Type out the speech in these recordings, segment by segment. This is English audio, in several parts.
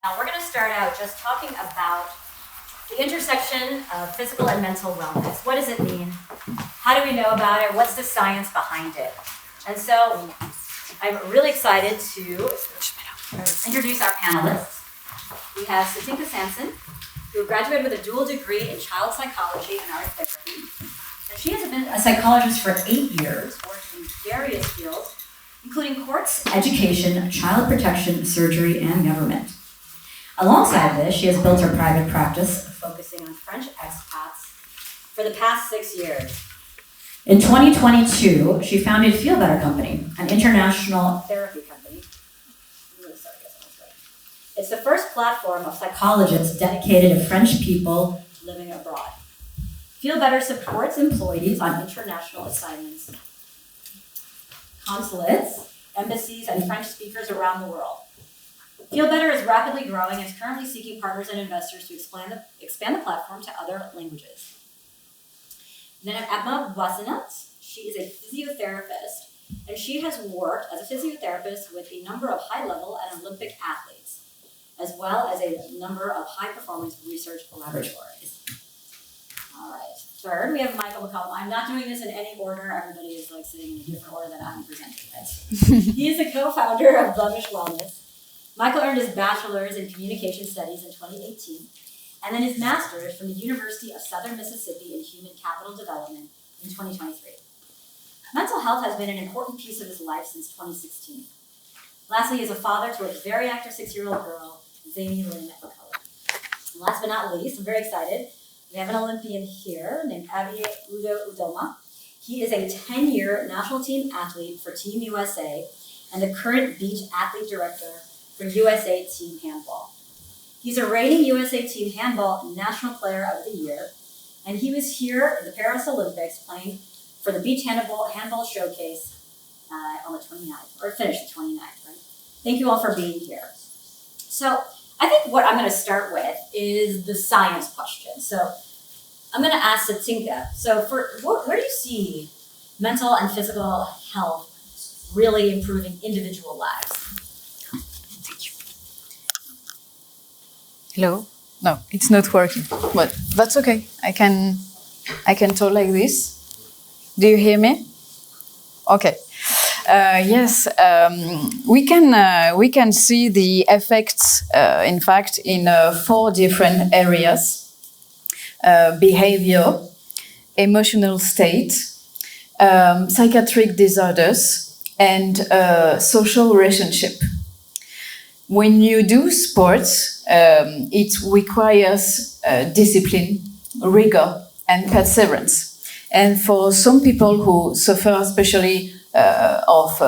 Now we're going to start out just talking about the intersection of physical and mental wellness. What does it mean? How do we know about it? What's the science behind it? And so I'm really excited to introduce our panelists. We have Satinka Sansón, who graduated with a dual degree in child psychology and art therapy. And she has been a psychologist for 8 years, worked in various fields, including courts, education, child protection, surgery, and government. Alongside this, she has built her private practice, focusing on French expats for the past 6 years. In 2022, she founded Feel Better Company, an international therapy company. It's the first platform of psychologists dedicated to French people living abroad. Feel Better supports employees on international assignments, consulates, embassies, and French speakers around the world. Feel Better is rapidly growing and is currently seeking partners and investors to expand the platform to other languages. Then I have Emma Wassenat. She is a physiotherapist, and she has worked as a physiotherapist with a number of high-level and Olympic athletes, as well as a number of high-performance research laboratories. All right. Third, we have Michael McCollum. I'm not doing this in any order. Everybody is like sitting in a different order that I'm presenting it. He is the co-founder of Blemish Wellness. Michael earned his bachelor's in communication studies in 2018, and then his master's from the University of Southern Mississippi in human capital development in 2023. Mental health has been an important piece of his life since 2016. Lastly, he is a father to a very active 6-year-old girl, Zamy Lynn McCullough. And last but not least, I'm very excited. We have an Olympian here named Abby Udo Udoma. He is a 10-year national team athlete for Team USA and the current beach athlete director for USA Team Handball. He's a reigning USA Team Handball National Player of the Year, and he was here at the Paris Olympics playing for the Beach Handball Showcase on the 29th, or finished the 29th, right? Thank you all for being here. So I think what I'm going to start with is the science question. So I'm going to ask Satinka, so where do you see mental and physical health really improving individual lives? Hello? No, it's not working, but that's okay. I can talk like this. Do you hear me? Okay. Yes, we can see the effects, in fact, in 4 different areas: behavior, emotional state, psychiatric disorders, and social relationship. When you do sports, it requires discipline, rigor, and perseverance. And for some people who suffer especially of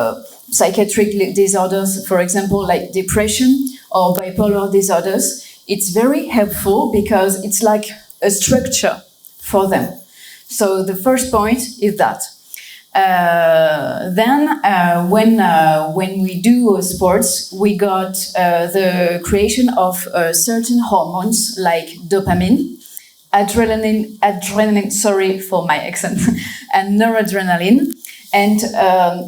psychiatric disorders, for example, like depression or bipolar disorders, it's very helpful because it's like a structure for them. So the first point is that. When we do sports, we got the creation of certain hormones like dopamine, adrenaline, sorry for my accent, and noradrénaline, and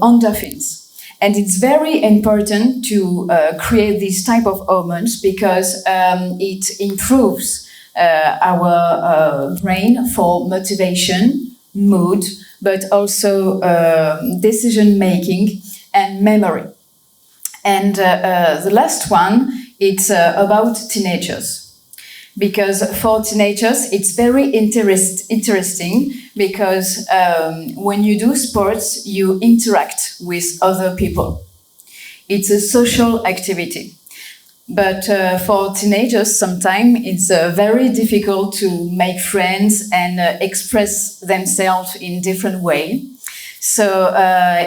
endorphins. And it's very important to create this type of hormones because it improves our brain for motivation, mood, but also decision making and memory. And the last one, it's about teenagers. Because for teenagers, it's very interesting because when you do sports, you interact with other people. It's a social activity. But for teenagers, sometimes it's very difficult to make friends and express themselves in different ways. So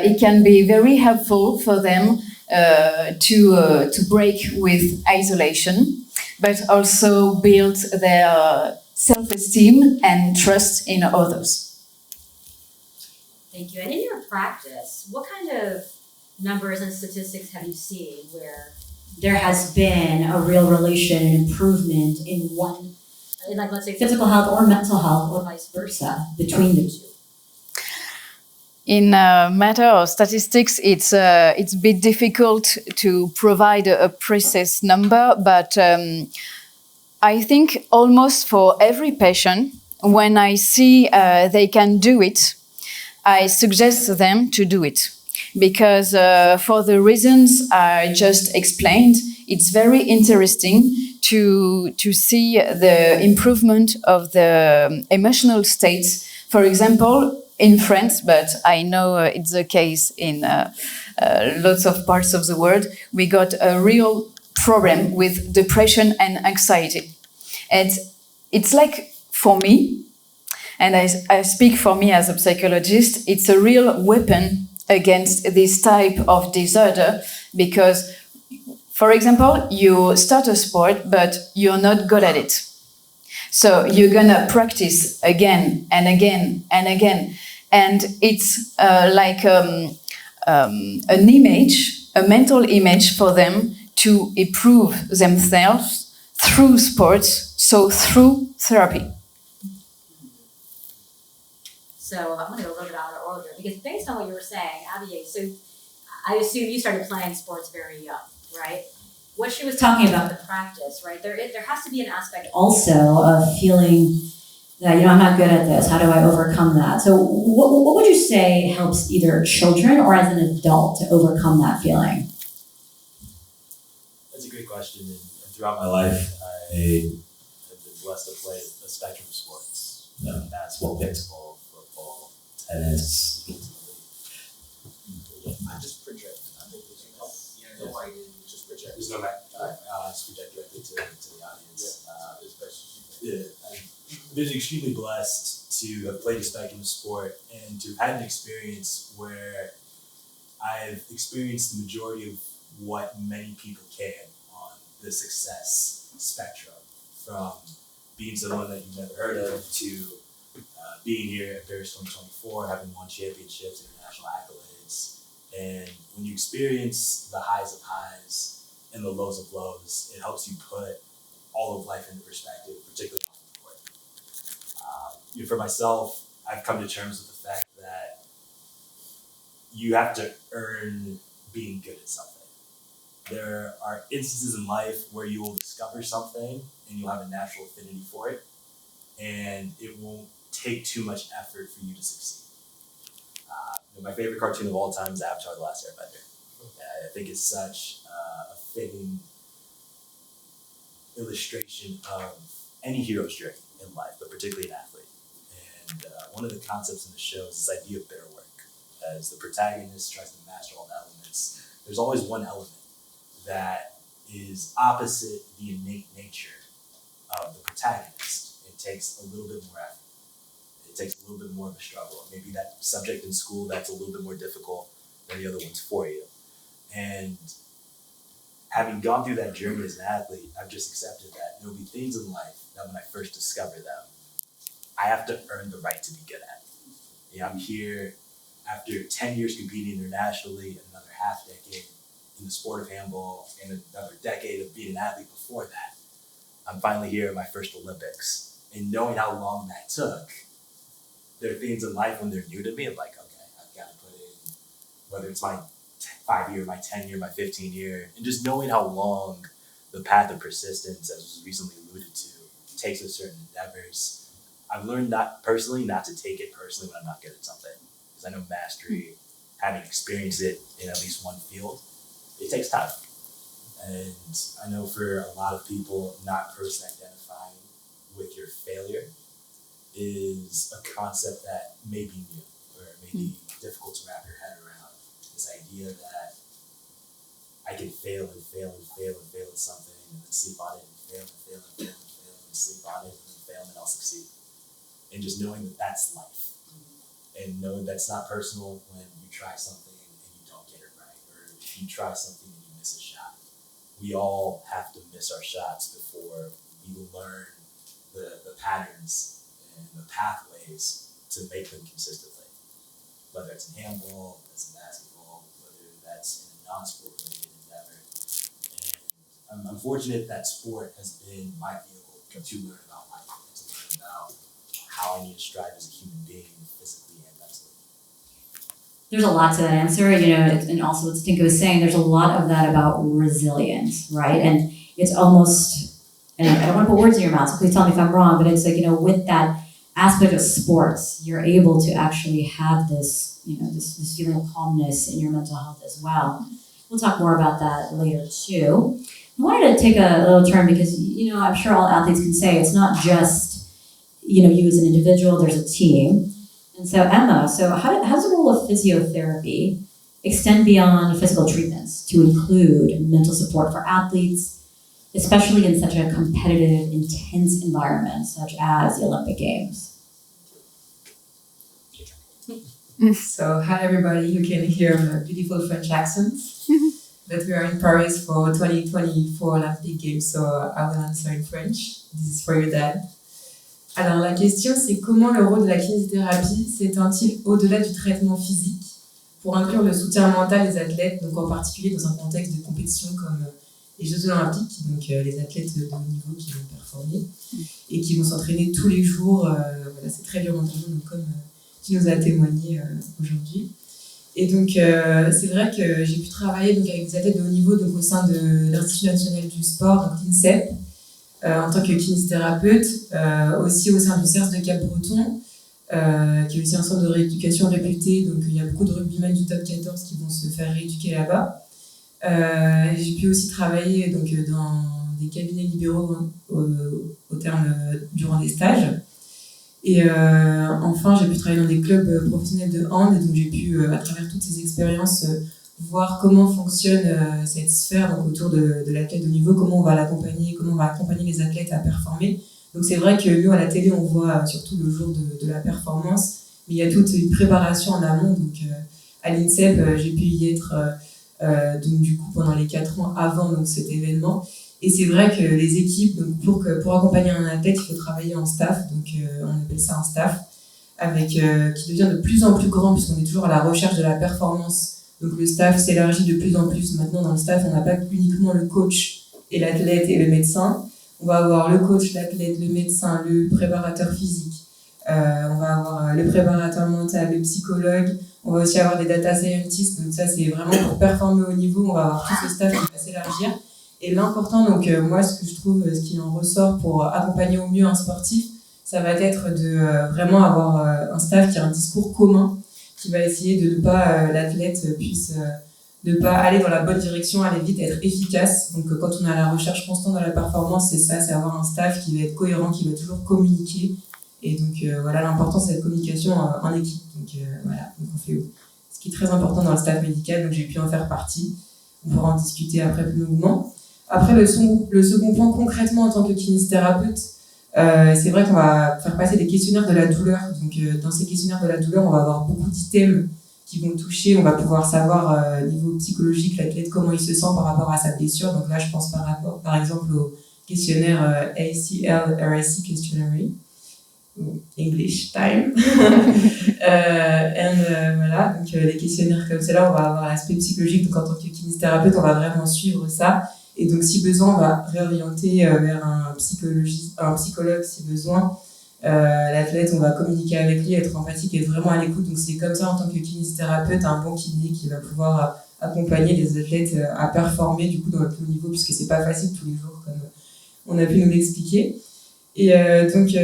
it can be very helpful for them to break with isolation, but also build their self-esteem and trust in others. Thank you. And in your practice, what kind of numbers and statistics have you seen where there has been a real relation and improvement in one, like let's say physical health or mental health or vice versa between the two? in a matter of statistics, it's a bit difficult to provide a precise number, but I think almost for every patient, when I see they can do it, I suggest them to do it. Because for the reasons I just explained, it's very interesting to see the improvement of the emotional states. For example, in France, but I know it's the case in lots of parts of the world, we got a real problem with depression and anxiety. And it's like, for me, and I speak for me as a psychologist, it's a real weapon against this type of disorder because, for example, you start a sport, but you're not good at it. So you're gonna practice again and again and again. And it's like an image, a mental image for them to improve themselves through sports, so through therapy. So I'm going to go a little bit out of order because based on what you were saying, Abby, so I assume you started playing sports very young, right? What she was talking about, the practice, right? There has to be an aspect also of feeling that, I'm not good at this. How do I overcome that? So what would you say helps either children or as an adult to overcome that feeling? That's a great question. And throughout my life, I have been blessed to play a spectrum of sports. Basketball, baseball, football, tennis. I just project. I think this will help. Just project. There's no mic. Just project directly to the audience. I've been extremely blessed to have played a spectrum of sport and to have had an experience where I've experienced the majority of what many people can on the success spectrum, from being someone that you've never heard of to being here at Paris 2024, having won championships, international accolades. And when you experience the highs of highs and the lows of lows, it helps you put all of life into perspective, particularly on the court. For myself, I've come to terms with the fact that you have to earn being good at something. There are instances in life where you will discover something and you'll have a natural affinity for it, and it won't take too much effort for you to succeed. My favorite cartoon of all time is Avatar: The Last Airbender. I think it's such a fitting illustration of any hero's journey in life, but particularly an athlete. And one of the concepts in the show is this idea of bitter work. As the protagonist tries to master all the elements, there's always one element that is opposite the innate nature of the protagonist. It takes a little bit more effort. It takes a little bit more of a struggle. Maybe that subject in school that's a little bit more difficult than the other ones for you. And having gone through that journey as an athlete, I've just accepted that there will be things in life that when I first discover them, I have to earn the right to be good at. I'm here after 10 years competing internationally, another half decade in the sport of handball, and another decade of being an athlete before that. I'm finally here at my first Olympics. And knowing how long that took, there are things in life when they're new to me, I'm like, okay, I've got to put in, whether it's my 5-year, my 10-year, my 15-year, and just knowing how long the path of persistence, as was recently alluded to, takes with certain endeavors. I've learned not to take it personally when I'm not good at something. Because I know mastery, having experienced it in at least one field, it takes time. And I know for a lot of people, not personally identifying with your failure is a concept that may be new, or it may be difficult to wrap your head around. This idea that I can fail and fail and fail and fail at something, and then sleep on it, and fail and fail and fail and fail and sleep on it, and then fail and then I'll succeed. And just knowing that that's life. And knowing that's not personal when you try something and you don't get it right, or if you try something and you miss a shot. We all have to miss our shots before we learn the patterns and the pathways to make them consistently. Whether it's in handball, whether it's in basketball, whether that's in a non-sport related endeavor. And I'm fortunate that sport has been my vehicle to learn about life, and to learn about how I need to strive as a human being, physically and mentally. There's a lot to that answer, and also what Satinka was saying, there's a lot of that about resilience, right? And it's almost, and I don't want to put words in your mouth, so please tell me if I'm wrong, but it's like, with that aspect of sports, you're able to actually have this, this feeling of calmness in your mental health as well. We'll talk more about that later too. I wanted to take a little turn because, I'm sure all athletes can say it's not just, you as an individual, there's a team. And so Emma, how does the role of physiotherapy extend beyond physical treatments to include mental support for athletes, especially in such a competitive, intense environment such as the Olympic Games? So, hi everybody, you can hear my beautiful French accent. But we are in Paris for 2024 Olympic Games, so I will answer in French. This is for your dad. Alors la question c'est comment le rôle de la kinésithérapie s'étend-il au-delà du traitement physique pour inclure le soutien mental des athlètes, donc en particulier dans un contexte de compétition comme les Jeux Olympiques, donc les athlètes de haut niveau qui vont performer et qui vont s'entraîner tous les jours, voilà, c'est très dur mentalement, donc comme tu nous as témoigné aujourd'hui. Et donc c'est vrai que j'ai pu travailler donc, avec des athlètes de haut niveau donc, au sein de l'Institut national du sport, donc l'INSEP, en tant que kinésithérapeute, aussi au sein du CERS de Cap-Breton, qui est aussi un centre de rééducation réputé, donc il y a beaucoup de rugbymen du top 14 qui vont se faire rééduquer là-bas. J'ai pu aussi travailler donc, dans des cabinets libéraux au terme durant des stages. Et enfin, j'ai pu travailler dans des clubs professionnels de hand, et donc j'ai pu, à travers toutes ces expériences, voir comment fonctionne cette sphère donc autour de l'athlète de haut niveau, comment on va l'accompagner, comment on va accompagner les athlètes à performer. Donc c'est vrai que nous, à la télé, on voit surtout le jour de la performance, mais il y a toute une préparation en amont. Donc à l'INSEP, j'ai pu y être donc, du coup, pendant les 4 ans avant donc, cet événement. Et c'est vrai que les équipes, donc, pour accompagner un athlète, il faut travailler en staff, donc on appelle ça un staff, qui devient de plus en plus grand puisqu'on est toujours à la recherche de la performance. Donc le staff s'élargit de plus en plus. Maintenant, dans le staff, on n'a pas uniquement le coach et l'athlète et le médecin. On va avoir le coach, l'athlète, le médecin, le préparateur physique. On va avoir le préparateur mental, le psychologue. On va aussi avoir des data scientists. Donc ça, c'est vraiment pour performer au niveau. On va avoir tout ce staff qui va s'élargir. Et l'important, donc moi, ce que je trouve, ce qui en ressort pour accompagner au mieux un sportif, ça va être de vraiment avoir un staff qui a un discours commun, qui va essayer de ne pas, l'athlète puisse ne pas aller dans la bonne direction, aller vite, être efficace. Donc quand on est à la recherche constante de la performance, c'est ça, c'est avoir un staff qui va être cohérent, qui va toujours communiquer. Et donc voilà, l'importance de cette communication en équipe. Donc voilà, donc on fait ce qui est très important dans le staff médical, donc j'ai pu en faire partie. On pourra en discuter après plus longuement. Après, le second point, concrètement, en tant que kinésithérapeute, c'est vrai qu'on va faire passer des questionnaires de la douleur. Donc, dans ces questionnaires de la douleur, on va avoir beaucoup d'items qui vont toucher. On va pouvoir savoir, niveau psychologique, l'athlète, comment il se sent par rapport à sa blessure. Donc là, je pense par exemple au questionnaire ACL-RSC Questionnaire, English time. Voilà, donc les questionnaires comme cela, on va avoir l'aspect psychologique. Donc, en tant que kinésithérapeute, on va vraiment suivre ça. Et donc, si besoin, on va réorienter vers un psychologue si besoin. L'athlète, on va communiquer avec lui, être empathique, être vraiment à l'écoute. Donc, c'est comme ça, en tant que kinésithérapeute, un bon kiné qui va pouvoir accompagner les athlètes à performer du coup dans le plus haut niveau, puisque c'est pas facile tous les jours, comme on a pu nous l'expliquer. Et donc,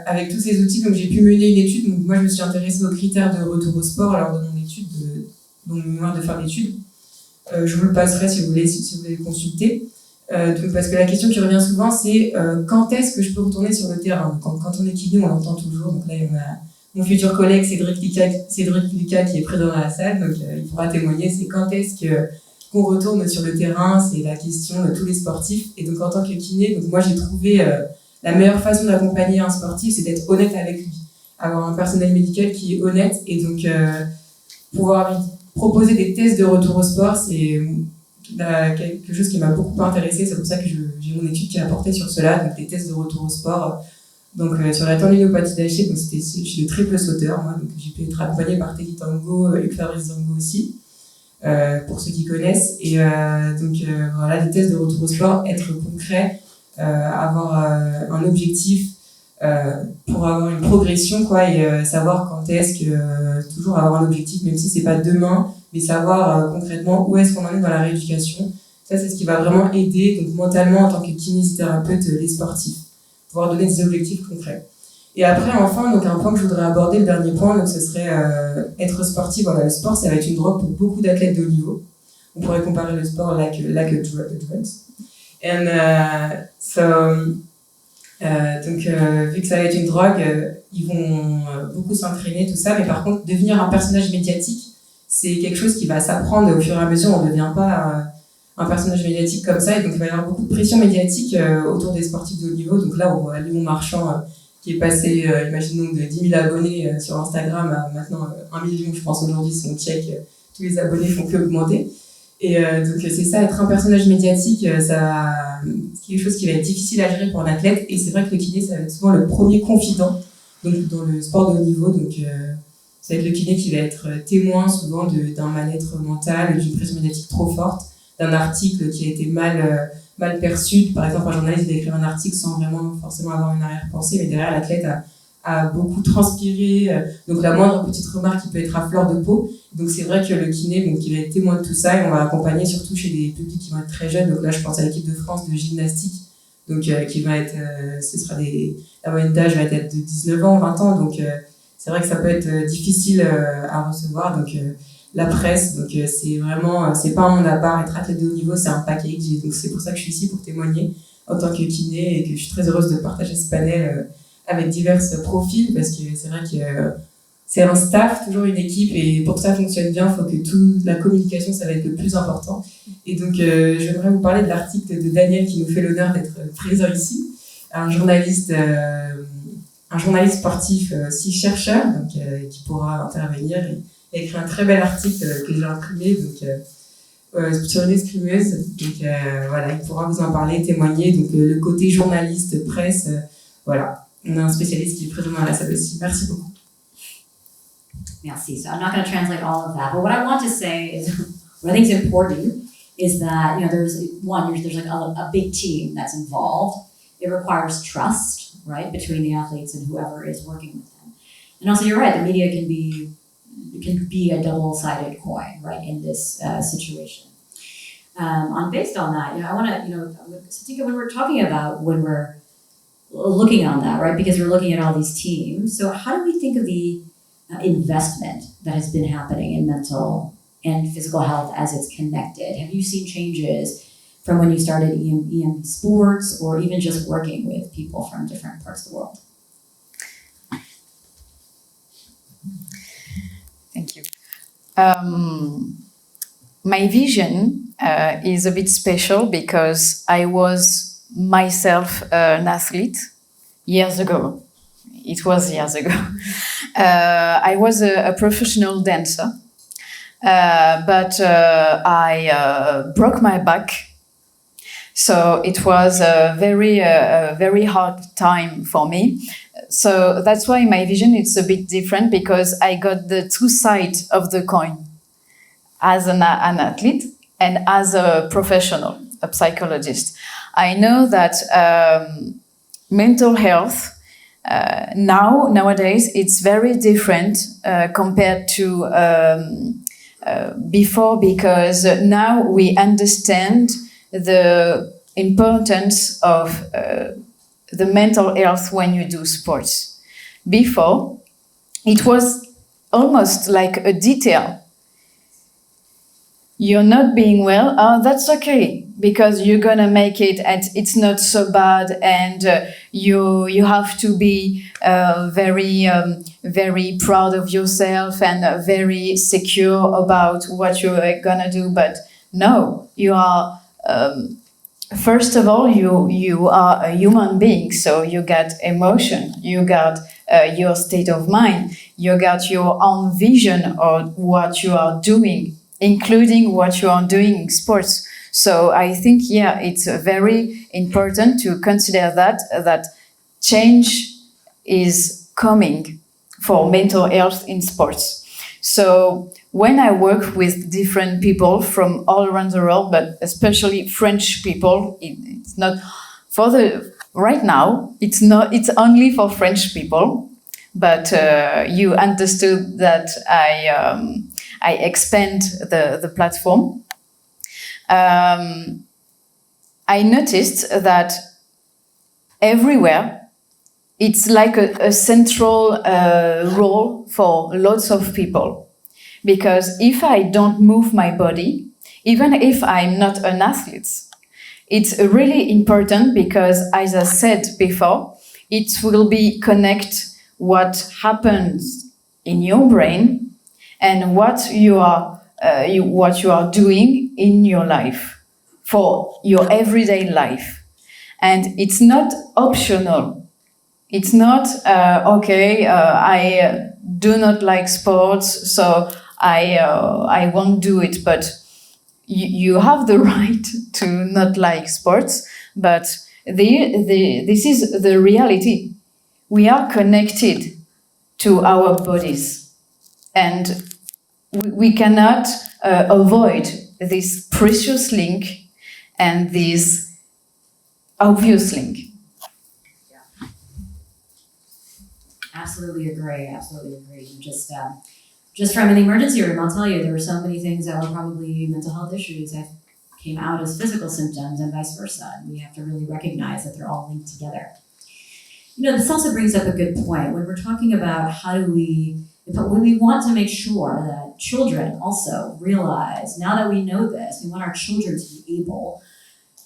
avec tous ces outils, donc, j'ai pu mener une étude. Donc, moi, je me suis intéressée aux critères de retour au sport lors de mon étude, mon mémoire de fin d'études. Je vous le passerai si vous voulez le consulter. Donc, parce que la question qui revient souvent, c'est quand est-ce que je peux retourner sur le terrain. Quand on est kiné, on l'entend toujours. Donc là, on a mon futur collègue Cédric Lucas qui est présent dans la salle, donc il pourra témoigner. C'est quand est-ce qu'on retourne sur le terrain. C'est la question de tous les sportifs. Et donc, en tant que kiné, donc moi, j'ai trouvé la meilleure façon d'accompagner un sportif, c'est d'être honnête avec lui. Avoir un personnel médical qui est honnête et donc pouvoir proposer des tests de retour au sport, c'est quelque chose qui m'a beaucoup intéressée. C'est pour ça que j'ai mon étude qui a porté sur cela, donc des tests de retour au sport. Donc sur la tendinopathie d'Achille, donc c'était chez le triple sauteur, moi, donc j'ai pu être accompagnée par Teddy Tango et Fabrice Zango aussi, pour ceux qui connaissent. Et donc voilà, des tests de retour au sport, être concret, avoir un objectif pour avoir une progression, quoi, et savoir quand est-ce que toujours avoir un objectif, même si c'est pas demain, mais savoir concrètement où est-ce qu'on en est dans la rééducation. Ça, c'est ce qui va vraiment aider, donc mentalement, en tant que kinésithérapeute, les sportifs, pouvoir donner des objectifs concrets. Et après, enfin, donc un point que je voudrais aborder, le dernier point, donc ce serait être sportif. Voilà, le sport, ça va être une drogue pour beaucoup d'athlètes de haut niveau. On pourrait comparer le sport like a drugs. And vu que ça va être une drogue, ils vont beaucoup s'entraîner, tout ça, mais par contre, devenir un personnage médiatique, c'est quelque chose qui va s'apprendre au fur et à mesure. On ne devient pas un personnage médiatique comme ça, et donc il va y avoir beaucoup de pression médiatique autour des sportifs de haut niveau. Donc là, on voit Léon Marchand qui est passé, imaginons, de 10 000 abonnés sur Instagram à maintenant 1 million, je pense, aujourd'hui, si on check, tous les abonnés font que augmenter. Et donc c'est ça, être un personnage médiatique, c'est quelque chose qui va être difficile à gérer pour un athlète, et c'est vrai que le kiné, ça va être souvent le premier confident donc, dans le sport de haut niveau. Donc ça va être le kiné qui va être témoin souvent d'un mal-être mental, d'une pression médiatique trop forte, d'un article qui a été mal perçu. Par exemple, un journaliste va écrire un article sans vraiment forcément avoir une arrière-pensée, mais derrière, l'athlète a beaucoup transpiré, donc la moindre petite remarque qui peut être à fleur de peau. Donc c'est vrai que le kiné, donc, il va être témoin de tout ça, et on va accompagner surtout chez des publics qui vont être très jeunes. Donc là, je pense à l'équipe de France de gymnastique, donc qui va être, la moyenne d'âge va être de 19 ans, 20 ans. Donc c'est vrai que ça peut être difficile à recevoir. Donc la presse, donc c'est vraiment, c'est pas un monde à part. Être athlète de haut niveau, c'est un package. Donc c'est pour ça que je suis ici, pour témoigner en tant que kiné, et que je suis très heureuse de partager ce panel avec divers profils, parce que c'est vrai que c'est un staff, toujours une équipe, et pour que ça fonctionne bien, il faut que toute la communication, ça va être le plus important. Et donc, j'aimerais vous parler de l'article de Daniel qui nous fait l'honneur d'être présent ici, un journaliste sportif, aussi chercheur, donc, qui pourra intervenir, et a écrit un très bel article que j'ai imprimé donc, sur une escrimeuse. Donc, voilà, il pourra vous en parler, témoigner. Donc, le côté journaliste, presse, voilà. On a un spécialiste qui est présent dans la salle aussi. Merci beaucoup. Merci. So I'm not going to translate all of that, but what I want to say is, what I think is important is that, there's like a big team that's involved. It requires trust, right, between the athletes and whoever is working with them. And also, you're right, the media can be a double-sided coin, right, in this situation. Based on that, I want to, Satinka, when we're talking about when we're looking on that, right, because we're looking at all these teams, so how do we think of the investment that has been happening in mental and physical health as it's connected? Have you seen changes from when you started EM Sports, or even just working with people from different parts of the world? Thank you. My vision is a bit special because I was myself an athlete years ago. It was years ago. I was a professional dancer, but I broke my back. So it was a very hard time for me. So that's why my vision is a bit different, because I got the two sides of the coin as an athlete and as a professional, a psychologist. I know that mental health nowadays it's very different compared to before, because now we understand the importance of the mental health when you do sports. Before, it was almost like a detail. You're not being well, oh, that's okay, because you're gonna make it and it's not so bad, and you have to be very proud of yourself and very secure about what you're gonna do. But no, you are first of all, you are a human being, so you got emotion, you got your state of mind, you got your own vision of what you are doing, including what you are doing in sports. So I think, yeah, it's very important to consider that change is coming for mental health in sports. So when I work with different people from all around the world, but especially French people, it's only for French people. but you understood that I expand the platform. I noticed that everywhere it's like a central role for lots of people. Because if I don't move my body, even if I'm not an athlete, it's really important because, as I said before, it will be connect what happens in your brain and what you are doing in your life for your everyday life. And it's not optional. It's not, I do not like sports, so I won't do it. But you have the right to not like sports, but this is the reality. We are connected to our bodies, and we cannot avoid this precious link and this obvious link. Absolutely agree. Just from an emergency room, I'll tell you, there were so many things that were probably mental health issues that came out as physical symptoms and vice versa. And we have to really recognize that they're all linked together. This also brings up a good point. When we're talking about when we want to make sure that children also realize, now that we know this, we want our children to be able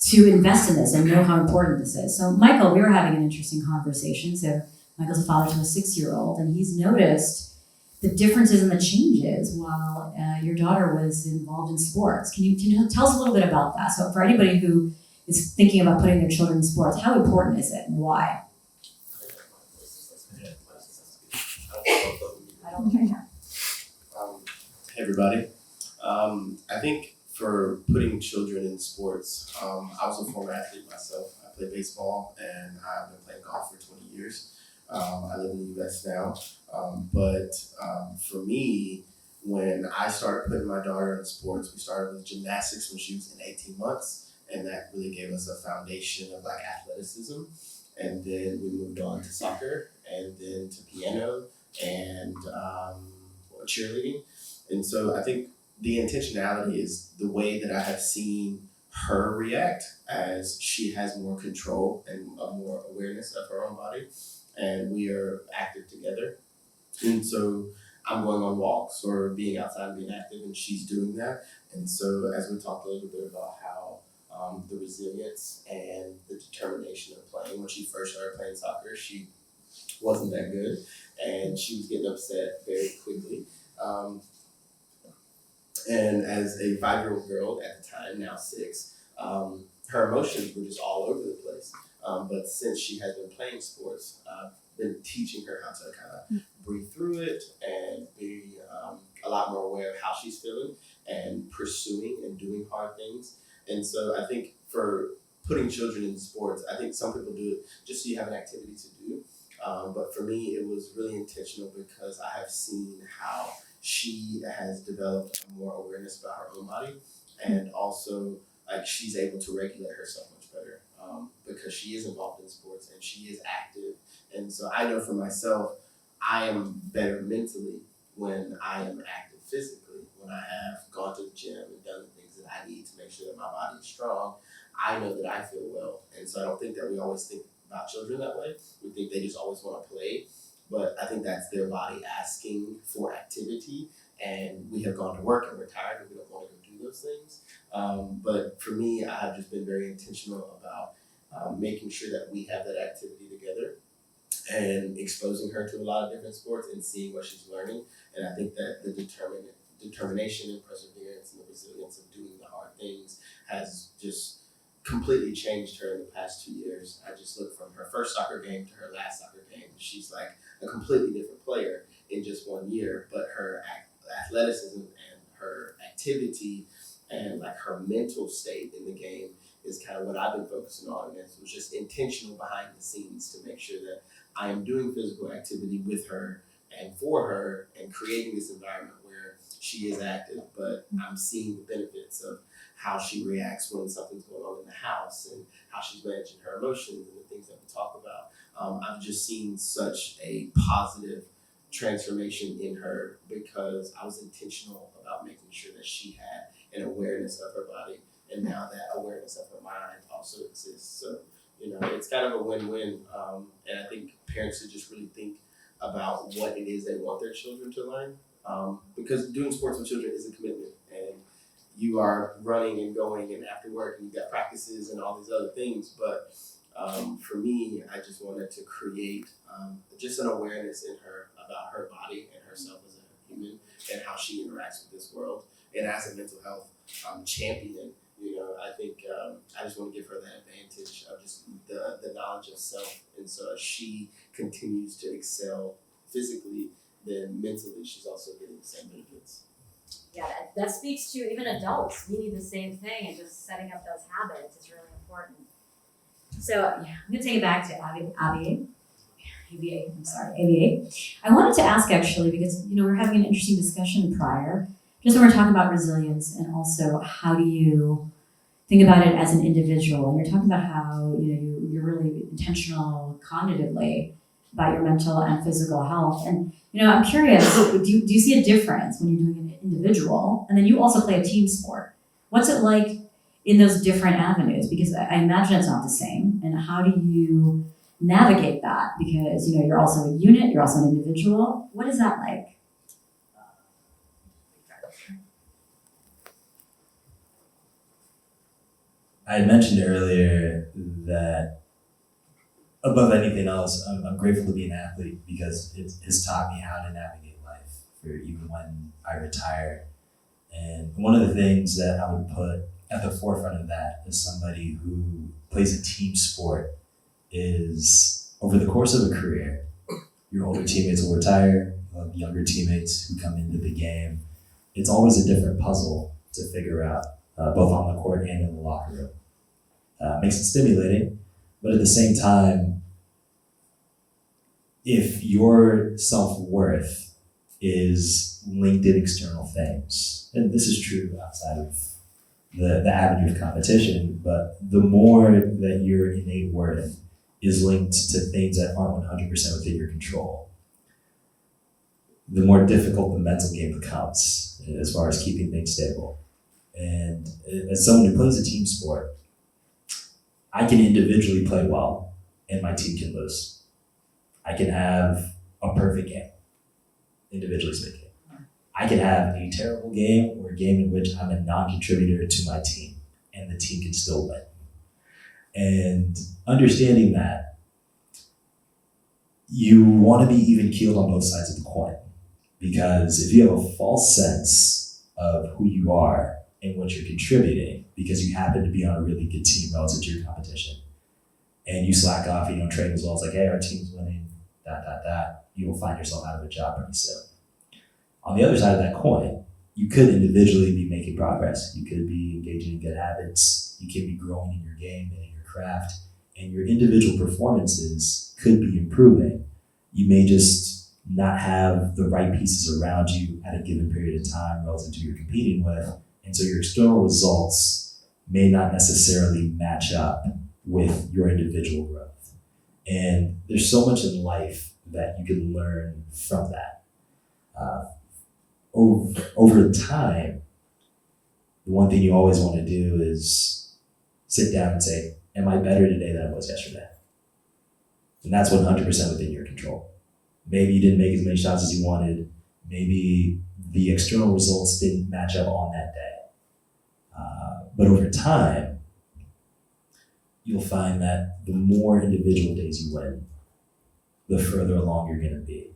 to invest in this and know how important this is. So Michael, we were having an interesting conversation. So Michael's a father to a 6-year-old, and he's noticed the differences and the changes while your daughter was involved in sports. Can you tell us a little bit about that? So for anybody who is thinking about putting their children in sports, how important is it and why? Hey everybody. I think for putting children in sports, I was a former athlete myself. I played baseball and I've been playing golf for 20 years. I live in the US now. But for me, when I started putting my daughter in sports, we started with gymnastics when she was in 18 months. And that really gave us a foundation of like athleticism. And then we moved on to soccer and then to piano and cheerleading. And so I think the intentionality is the way that I have seen her react as she has more control and more awareness of her own body. And we are active together. And so I'm going on walks or being outside and being active, and she's doing that. And so as we talked a little bit about how the resilience and the determination of playing, when she first started playing soccer, she wasn't that good, and she was getting upset very quickly. And as a 5-year-old girl at the time, now 6, her emotions were just all over the place. But since she has been playing sports, I've been teaching her how to kind of breathe through it and be a lot more aware of how she's feeling and pursuing and doing hard things. And so I think for putting children in sports, I think some people do it just so you have an activity to do. But for me, it was really intentional because I have seen how she has developed more awareness about her own body, and also like she's able to regulate herself much better because she is involved in sports and she is active. And so I know for myself, I am better mentally when I am active physically. When I have gone to the gym and done the things that I need to make sure that my body is strong, I know that I feel well. And so I don't think that we always think about children that way. We think they just always want to play. But I think that's their body asking for activity. And we have gone to work and we're tired and we don't want to go do those things. But for me, I have just been very intentional about making sure that we have that activity together and exposing her to a lot of different sports and seeing what she's learning. And I think that the determination and perseverance and the resilience of doing the hard things has just completely changed her in the past 2 years. I just look from her first soccer game to her last soccer game. She's like a completely different player in just 1 year, but her athleticism and her activity and like her mental state in the game is kind of what I've been focusing on. And it was just intentional behind the scenes to make sure that I am doing physical activity with her and for her and creating this environment where she is active, but I'm seeing the benefits of how she reacts when something's going on in the house and how she's managing her emotions and the things that we talk about. I've just seen such a positive transformation in her because I was intentional about making sure that she had an awareness of her body, and now that awareness of her mind also exists. So, it's kind of a win-win, and I think parents should just really think about what it is they want their children to learn, because doing sports with children is a commitment, and you are running and going and after work and you've got practices and all these other things, but for me, I just wanted to create just an awareness in her about her body and herself as a human and how she interacts with this world. And as a mental health champion, I think I just want to give her that advantage of just the knowledge of self. And so as she continues to excel physically, then mentally she's also getting the same benefits. Yeah, that speaks to even adults. We need the same thing, and just setting up those habits is really important. So I'm going to take it back to ABA. I wanted to ask actually, because we were having an interesting discussion prior, just when we're talking about resilience and also how do you think about it as an individual. And you're talking about how you're really intentional cognitively about your mental and physical health. And I'm curious, do you see a difference when you're doing an individual and then you also play a team sport? What's it like in those different avenues? Because I imagine it's not the same. And how do you navigate that? Because you're also a unit, you're also an individual. What is that like? I had mentioned earlier that above anything else, I'm grateful to be an athlete because it has taught me how to navigate life for even when I retire. And one of the things that I would put at the forefront of that as somebody who plays a team sport is over the course of a career, your older teammates will retire, you'll have younger teammates who come into the game. It's always a different puzzle to figure out, both on the court and in the locker room. Makes it stimulating, but at the same time, if your self-worth is linked in external things, and this is true outside of the avenue of competition, but the more that your innate worth is linked to things that aren't 100% within your control, the more difficult the mental game becomes as far as keeping things stable. And as someone who plays a team sport, I can individually play well and my team can lose. I can have a perfect game, individually speaking. I can have a terrible game or a game in which I'm a non-contributor to my team and the team can still win. And understanding that, you want to be even keeled on both sides of the coin, because if you have a false sense of who you are and what you're contributing because you happen to be on a really good team relative to your competition, and you slack off, you don't train as well, it's like, hey, our team's winning, you will find yourself out of a job pretty soon. On the other side of that coin, you could individually be making progress. You could be engaging in good habits. You could be growing in your game and in your craft, and your individual performances could be improving. You may just not have the right pieces around you at a given period of time relative to who you're competing with, and so your external results may not necessarily match up with your individual growth. And there's so much in life that you can learn from that. Over time, the one thing you always want to do is sit down and say, am I better today than I was yesterday? And that's 100% within your control. Maybe you didn't make as many shots as you wanted. Maybe the external results didn't match up on that day. But over time, you'll find that the more individual days you win, the further along you're going to be.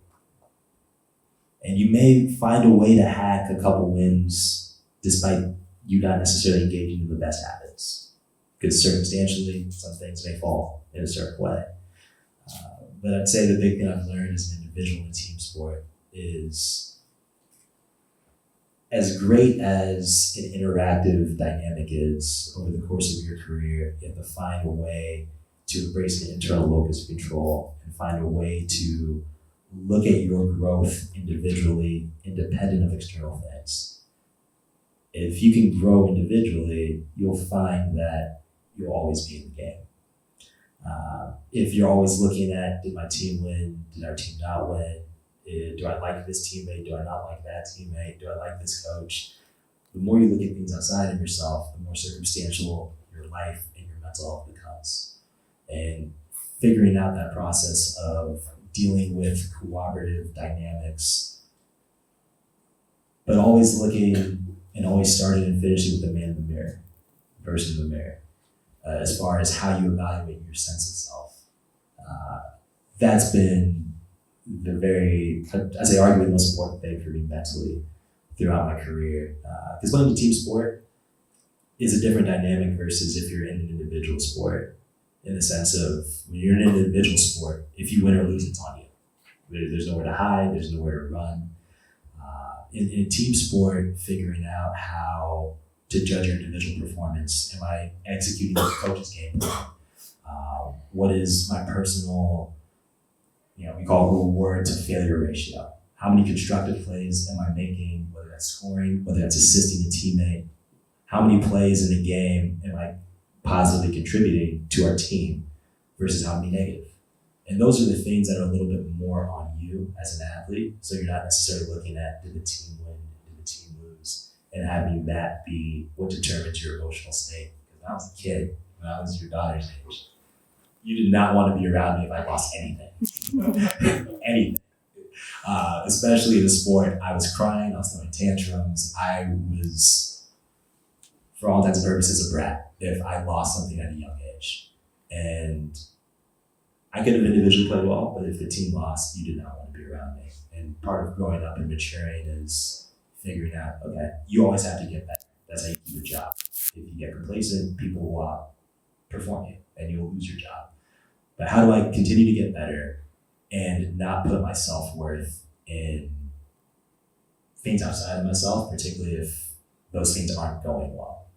And you may find a way to hack a couple wins despite you not necessarily engaging in the best habits. Because circumstantially, some things may fall in a certain way. But I'd say the big thing I've learned as an individual in team sport is, as great as an interactive dynamic is over the course of your career, you have to find a way to embrace an internal locus of control and find a way to look at your growth individually, independent of external things. if you can grow individually, you'll find that you'll always be in the game. If you're always looking at, did my team win? Did our team not win? Do I like this teammate? Do I not like that teammate? Do I like this coach? The more you look at things outside of yourself, the more circumstantial your life and your mental health becomes. And figuring out that process of dealing with cooperative dynamics, but always looking and always starting and finishing with the man in the mirror, the person in the mirror, as far as how you evaluate your sense of self. That's been the very, as I argue, the most important thing for me mentally throughout my career. Because playing a team sport is a different dynamic versus if you're in an individual sport, in the sense of when you're in an individual sport, if you win or lose, it's on you. There's nowhere to hide, there's nowhere to run. In a team sport, figuring out how to judge your individual performance. Am I executing the coach's game plan? What is my personal, we call it reward to failure ratio? How many constructive plays am I making, whether that's scoring, whether that's assisting a teammate? How many plays in a game am I positively contributing to our team versus how many negative? And those are the things that are a little bit more on you as an athlete. So you're not necessarily looking at, did the team win, did the team lose, and having that be what determines your emotional state. Because when I was a kid, when I was your daughter's age, you did not want to be around me if I lost anything. Anything. Especially in the sport, I was crying, I was throwing tantrums, I was, for all intents and purposes, a brat if I lost something at a young age. And I could have individually played well, but if the team lost, you did not want to be around me. And part of growing up and maturing is figuring out, okay, you always have to get better. That's how you keep your job. If you get complacent, people will outperform you and you'll lose your job. But how do I continue to get better and not put my self-worth in things outside of myself, particularly if those things aren't going well?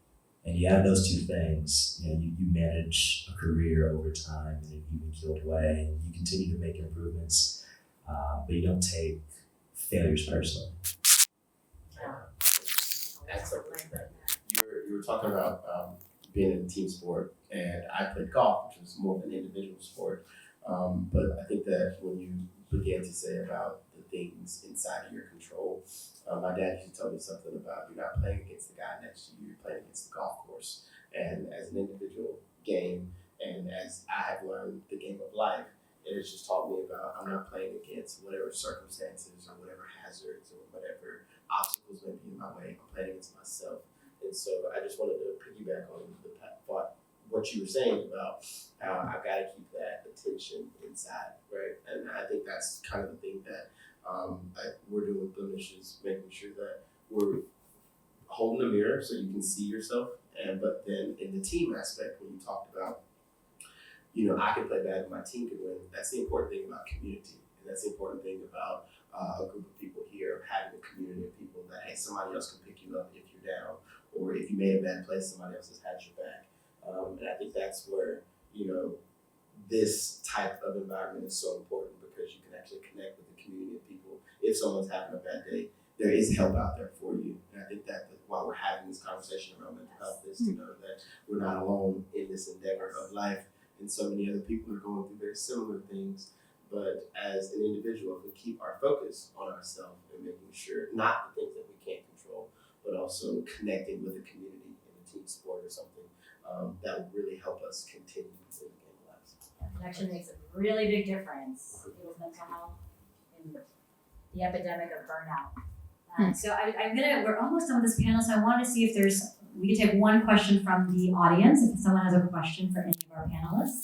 And you have those two things, you manage a career over time in an even-keeled way, and you continue to make improvements, but you don't take failures personally. Excellent. You were talking about being in a team sport, and I played golf, which was more of an individual sport. But I think that when you began to say about the things inside of your control, my dad used to tell me something about you're not playing against the guy next to you, you're playing against the golf course. And as an individual game, and as I have learned the game of life, it has just taught me about I'm not playing against whatever circumstances or whatever hazards or whatever obstacles may be in my way. I'm playing against myself. And so I just wanted to piggyback on what you were saying about how I've got to keep that attention inside, right? And I think that's kind of the thing that we're doing with Blemish is making sure that we're holding a mirror so you can see yourself. But then in the team aspect, when you talked about, I can play bad and my team can win, that's the important thing about community. And that's the important thing about a group of people here, having a community of people that, hey, somebody else can pick you up if you're down, or if you made a bad play, somebody else has had your back. And I think that's where, this type of environment is so important because you can actually connect with the community of people. If someone's having a bad day, there is help out there for you. And I think that while we're having this conversation around mental health is to know that we're not alone in this endeavor of life. And so many other people are going through very similar things. But as an individual, if we keep our focus on ourselves and making sure, not the things that we can't control, but also connecting with a community in a team sport or something, that will really help us continue to live our lives. Connection makes a really big difference with mental health and the epidemic of burnout. So we're almost done with this panel, so I wanted to see if we can take one question from the audience, if someone has a question for any of our panelists.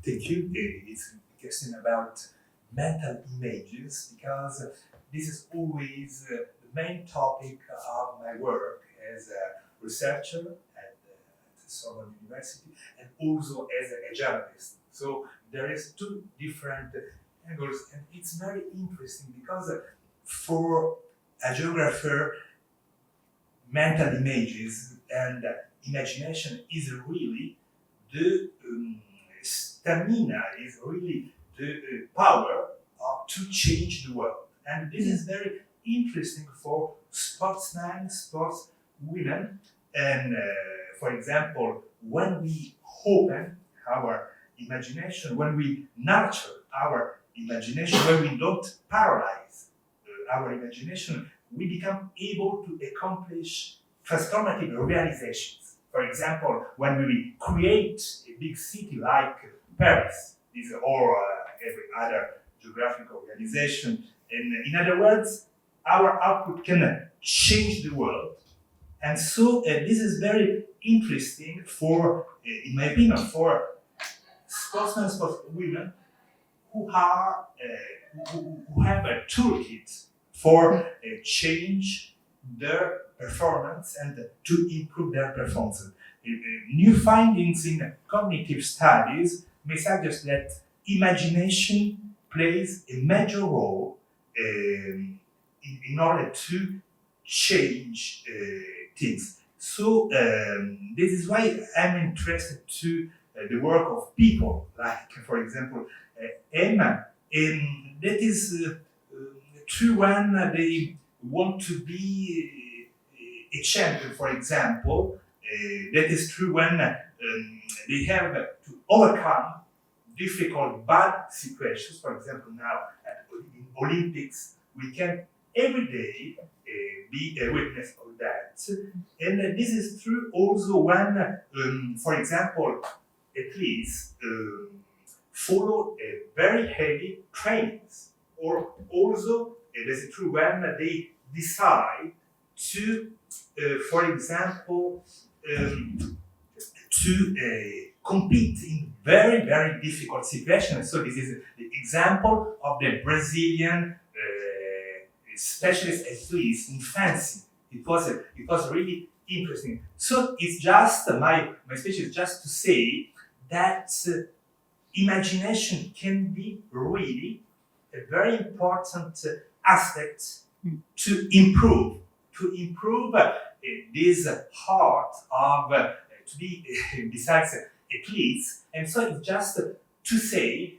Thank you. It's a question about mental images, because this is always the main topic of my work as a researcher at the Sorbonne University and also as a journalist. So there is two different angles, and it's very interesting because for a geographer, mental images and imagination is really the stamina, is really the power to change the world. And this is very interesting for sportsmen, sportswomen. And for example, when we open our imagination, when we nurture our imagination, when we don't paralyze our imagination, we become able to accomplish transformative realizations. For example, when we create a big city like Paris, or every other geographical organization, in other words, our output can change the world. And so this is very interesting for, in my opinion, for sportsmen and sportswomen who have a toolkit for change their performance and to improve their performance. New findings in cognitive studies may suggest that imagination plays a major role in order to change things. So this is why I'm interested to the work of people, like for example Emma. That is true when they want to be a champion, for example. That is true when they have to overcome difficult, bad situations. For example, now in Olympics, we can every day be a witness of that. And this is true also when, for example, athletes follow a very heavy trainings. Or also, this is true when they decide to, for example, to compete in very, very difficult situations. So this is the example of the Brazilian specialist athletes in fencing. It was really interesting. So it's just my speech is just to say that imagination can be really a very important aspect to improve this heart of to be besides athletes. And so it's just to say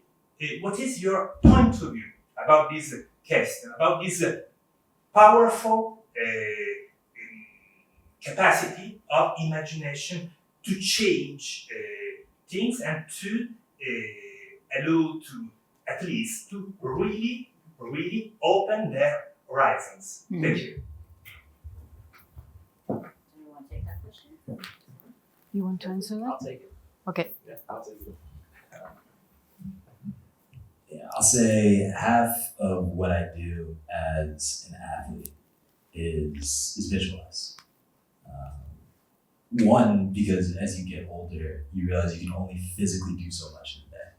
what is your point of view about this question, about this powerful capacity of imagination to change things and to allow to athletes to really open their horizons. Thank you. Do you want to take that question? You want to answer that? I'll take it. Okay. Yeah, I'll take it. Yeah, I'll say half of what I do as an athlete is visualize. One, because as you get older, you realize you can only physically do so much in a day.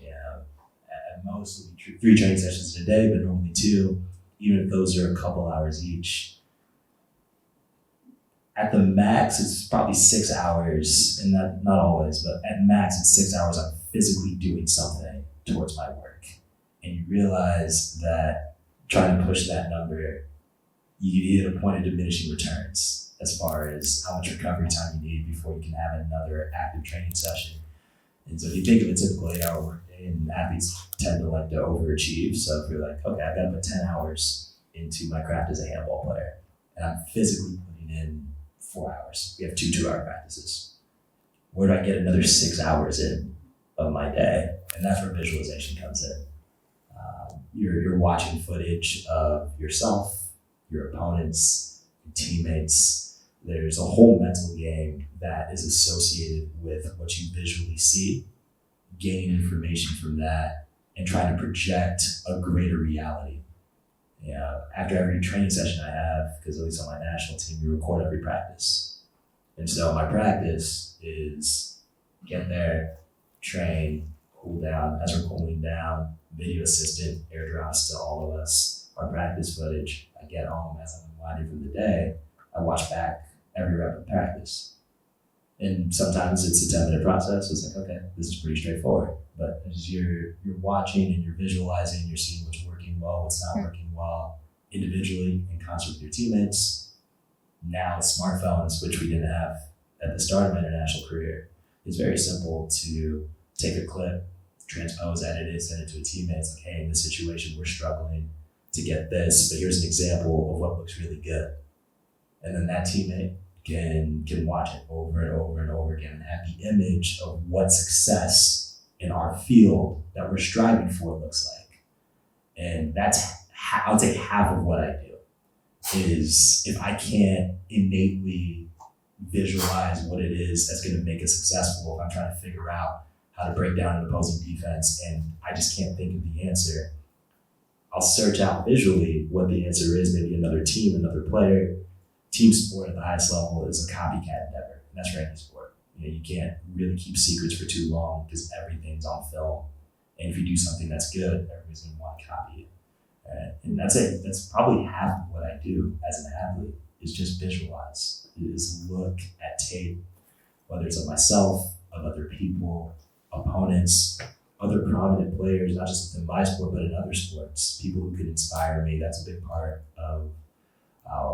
Yeah, at most it'll be 3 training sessions in a day, but normally 2, even if those are a couple hours each. At the max, it's probably 6 hours, and not always, but at max, it's 6 hours I'm physically doing something towards my work. And you realize that trying to push that number, you hit a point of diminishing returns as far as how much recovery time you need before you can have another active training session. And so if you think of a typical 8-hour workday, and athletes tend to like to overachieve. So if you're like, okay, I've got to put 10 hours into my craft as a handball player, and I'm physically putting in 4 hours. We have 2 2-hour practices. Where do I get another 6 hours in of my day? And that's where visualization comes in. You're watching footage of yourself, your opponents, your teammates. There's a whole mental game that is associated with what you visually see, gaining information from that, and trying to project a greater reality. Yeah, after every training session I have, because at least on my national team, we record every practice. And so my practice is get there, train, cool down. As we're cooling down, video assistant airdrops to all of us our practice footage. I get home as I'm unwinding from the day, I watch back every rep of practice. And sometimes it's a 10-minute process. It's like, okay, this is pretty straightforward. But as you're watching and you're visualizing, you're seeing what's working well, what's not working well, individually in concert with your teammates. Now with smartphones, which we didn't have at the start of my international career, it's very simple to take a clip transpose, edit it, send it to a teammate. It's like, hey, in this situation, we're struggling to get this, but here's an example of what looks really good. And then that teammate can watch it over and over and over again and have the image of what success in our field that we're striving for looks like. And that's, I'll take half of what I do is if I can't innately visualize what it is that's going to make us successful, if I'm trying to figure out how to break down an opposing defense and I just can't think of the answer, I'll search out visually what the answer is, maybe another team, another player. Team sport at the highest level is a copycat endeavor, and that's for any sport. You know, you can't really keep secrets for too long because everything's on film. And if you do something that's good, everybody's going to want to copy it. And that's it. That's probably half of what I do as an athlete is just visualize, is look at tape, whether it's of myself, of other people, opponents, other prominent players, not just within my sport, but in other sports, people who could inspire me. That's a big part of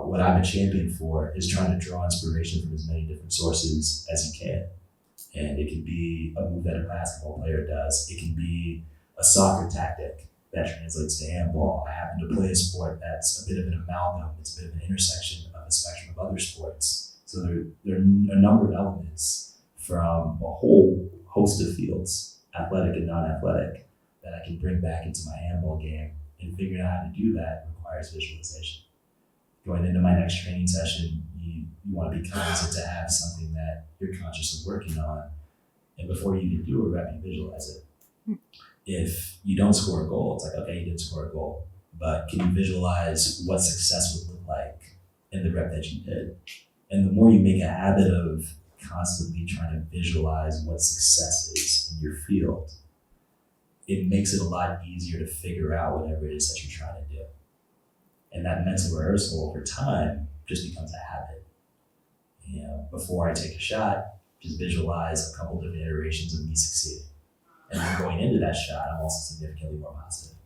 what I'm a champion for, is trying to draw inspiration from as many different sources as you can. And it can be a move that a basketball player does. It can be a soccer tactic that translates to handball. I happen to play a sport that's a bit of an amalgam. It's a bit of an intersection of a spectrum of other sports. So there are a number of elements from a whole host of fields, athletic and non-athletic, that I can bring back into my handball game. And figuring out how to do that requires visualization. Going into my next training session, you want to be cognizant to have something that you're conscious of working on. And before you even do a rep, you visualize it. If you don't score a goal, it's like, okay, you didn't score a goal, but can you visualize what success would look like in the rep that you did? And the more you make a habit of constantly trying to visualize what success is in your field, it makes it a lot easier to figure out whatever it is that you're trying to do. And that mental rehearsal over time just becomes a habit. You know, before I take a shot, just visualize a couple different iterations of me succeeding. And then going into that shot, I'm also significantly more positive.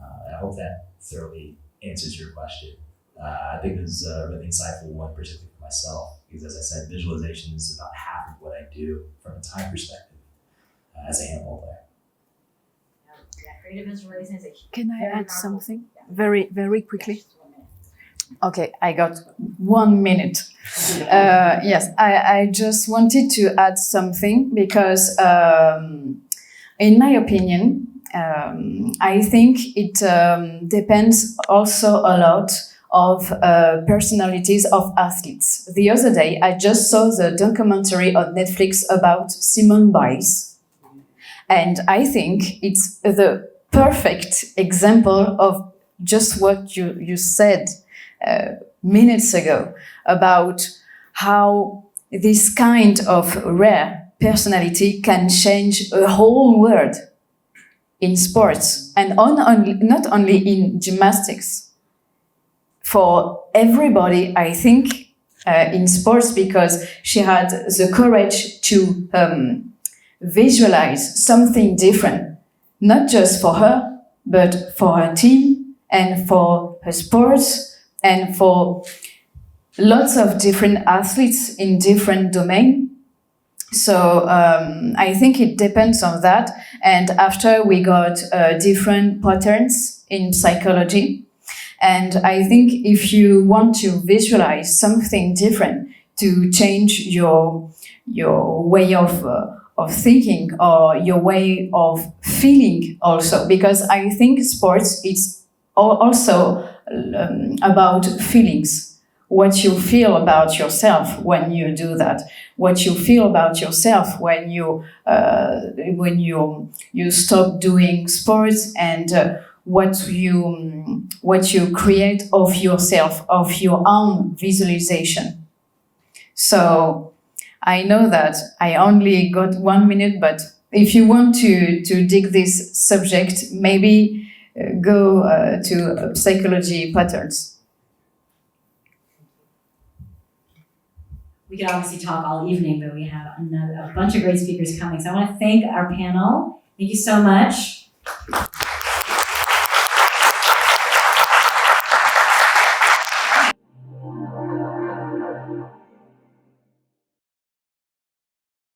I hope that thoroughly answers your question. I think this is a really insightful one, particularly for myself, because as I said, visualization is about half of what I do from a time perspective as a handball player. Yeah, creative visualization is a Can I very add powerful- something Yeah. very, very quickly? Just 1 minute. Okay, I got 1 minute. Yes, I just wanted to add something because, in my opinion, I think it depends also a lot of personalities of athletes. The other day, I just saw the documentary on Netflix about Simone Biles. And I think it's the perfect example of just what you said minutes ago about how this kind of rare personality can change a whole world in sports and not only in gymnastics. For everybody, I think, in sports, because she had the courage to visualize something different, not just for her, but for her team and for her sports and for lots of different athletes in different domains. So I think it depends on that. And after we got different patterns in psychology. And I think if you want to visualize something different to change your way of thinking or your way of feeling also, because I think sports, it's also about feelings. What you feel about yourself when you do that, what you feel about yourself when you stop doing sports, and what you create of yourself, of your own visualization. So I know that I only got 1 minute, but if you want to dig this subject, maybe go to psychology patterns. We could obviously talk all evening, but we have a bunch of great speakers coming. So I want to thank our panel. Thank you so much.